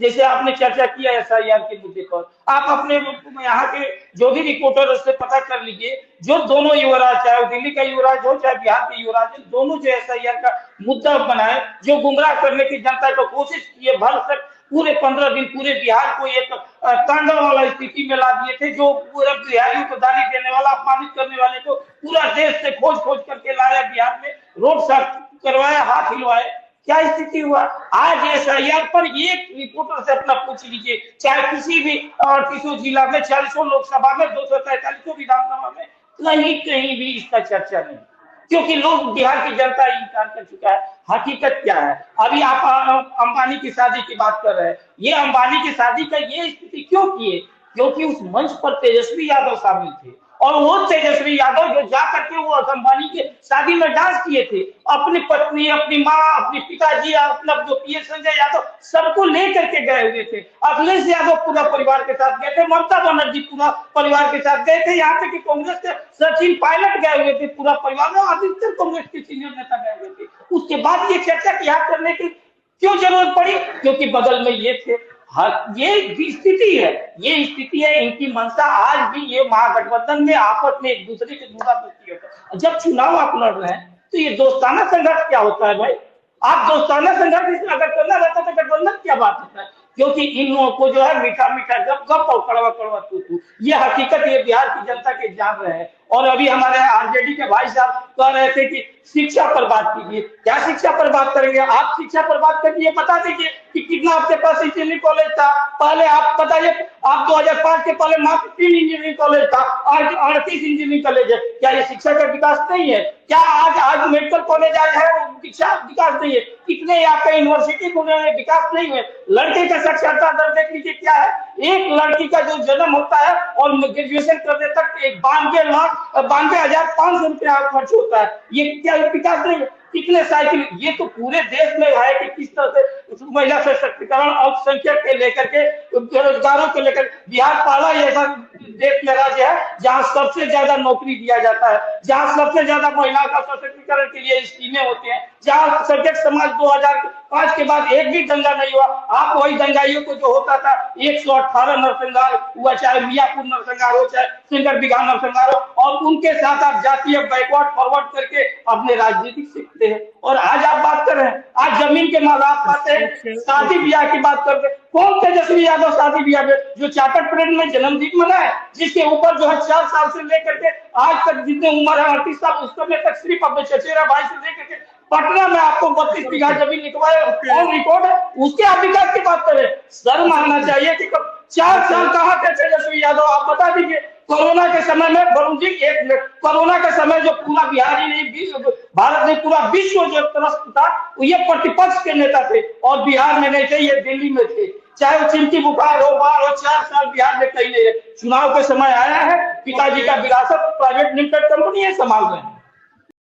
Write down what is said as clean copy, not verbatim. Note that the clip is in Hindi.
जैसे आपने चर्चा किया एसआईआर के मुद्दे पर, आप अपने यहाँ के जो भी रिपोर्टर उससे पता कर लीजिए, जो दोनों युवराज, चाहे वो दिल्ली का युवराज हो चाहे बिहार के युवराज हो, दोनों जो एसआईआर का मुद्दा बनाए, जो गुमराह करने की जनता को कोशिश किए, भर तक पूरे 15 दिन पूरे बिहार को एक तांडव वाला स्थिति में ला दिए थे, जो पूरे बिहारियों को गाली देने वाला, अपमानित करने वाले को पूरा देश से खोज खोज करके लाया, बिहार में रोड साफ करवाया, हाथ हिलवाए। क्या स्थिति हुआ? आज एसआईआर पर एक रिपोर्टर से अपना पूछ लीजिए, चाहे किसी भी 38 जिला में, 40 लोकसभा में, 243 विधानसभा में, कहीं कहीं भी इसका चर्चा नहीं, क्योंकि लोग, बिहार की जनता इंकार कर चुका है। हकीकत क्या है? अभी आप अंबानी की शादी की बात कर रहे हैं, ये अंबानी की शादी का ये स्थिति क्यों किए? क्योंकि उस मंच पर तेजस्वी यादव शामिल थे, और वो तेजस्वी यादव जो जा करके वो अंबानी के शादी में डांस किए थे, अपनी पत्नी, अपनी माँ, अपने पिताजी, अपना जो पीएस संजय यादव, सबको लेकर के गए हुए थे। अखिलेश यादव पूरा परिवार के साथ गए थे, ममता बनर्जी पूरा परिवार के साथ गए थे, यहाँ तक कि कांग्रेस के सचिन पायलट गए हुए थे पूरा परिवार में, अधिकतर कांग्रेस के सीनियर नेता गए हुए थे। उसके बाद ये चर्चा यहाँ करने की क्यों जरूरत पड़ी? क्योंकि बगल में ये थे। ये स्थिति है, ये स्थिति है इनकी मंशा। आज भी ये महागठबंधन में आपस में एक दूसरे के धोखाधड़ी होता है। जब चुनाव आप लड़ रहे हैं तो ये दोस्ताना संघर्ष क्या होता है भाई? आप दोस्ताना संघर्ष अगर करना रहता तो गठबंधन क्या बात होता है? क्योंकि इन लोगों को जो है मीठा मीठा गप गप और कड़वा कड़वा तू तू, ये हकीकत ये बिहार की जनता के जान रहे हैं। और अभी हमारे आरजेडी के भाई साहब कह रहे थे कि शिक्षा पर बात कीजिए। क्या शिक्षा पर बात करेंगे? आप शिक्षा पर बात करिए, बता दीजिए कि कितना आपके पास इंजीनियरिंग कॉलेज था पहले, आप बताइए। आप 2005 के पहले मात्र 3 इंजीनियरिंग कॉलेज था, आज 38 इंजीनियरिंग कॉलेज है। क्या ये शिक्षा का विकास नहीं है? क्या आज मेडिकल कॉलेज आज है, शिक्षा विकास नहीं है? कितने आपका यूनिवर्सिटी में विकास नहीं हुए? लड़के का साक्षरता दर देख लीजिए क्या है। एक लड़की का जो जन्म होता है और ग्रेजुएशन करने तक 92,500 रुपया खर्च होता है। ये क्या विकास नहीं है? कितने साइकिल, ये तो पूरे देश में है कि किस तरह से महिला सशक्तिकरण, अल्पसंख्यक के लेकर के, बेरोजगारों को लेकर बिहार पहला ऐसा देश में राज्य है जहां सबसे ज्यादा नौकरी दिया जाता है, जहां सबसे ज्यादा महिलाओं का सशक्तिकरण के लिए स्कीमें होती हैं, जहां सजग समाज 2005 के बाद एक भी दंगा नहीं हुआ। आप वही दंगाइयों को जो होता था 118 नरसंहार हुआ, चाहे मियापुर नरसंहार हो, चाहे सिंगर बिघा नरसंहार हो, और उनके साथ आप जातीय बैकवर्ड फॉरवर्ड करके अपने राजनीतिक सीखते हैं। और आज आप बात कर रहे हैं, आज जमीन के मामला आप पाते हैं, शादी ब्याह की बात करते हैं। कौन तेजस्वी यादव शादी ब्याह में जो चार्टर परेड में जन्मदिन मनाए, जिसके ऊपर जो है 4 साल से लेकर के आज तक जितने उम्र है 38 साल, उस समय तक सिर्फ अपने चचेरा भाई से लेकर के पटना में आपको 32 बीघा जमीन लिखवाए, ऑन रिकॉर्ड है, उसके आप विकास की बात करें। शर्म आना चाहिए कि 4 साल कहाँ थे तेजस्वी यादव? आप बता दीजिए। कोरोना के समय में वरुण जी, एक मिनट, कोरोना के समय जो पूरा बिहार ही नहीं, भारत नहीं, पूरा विश्व जो त्रस्त था, ये प्रतिपक्ष के नेता थे, और बिहार में नहीं थे, ये दिल्ली में थे। चाहे वो चिमटी बुखार हो, बाढ़ हो, 4 साल बिहार में कहीं नहीं है। चुनाव के समय आया है, पिताजी का विरासत प्राइवेट लिमिटेड कंपनी है, संभाल रहे हैं।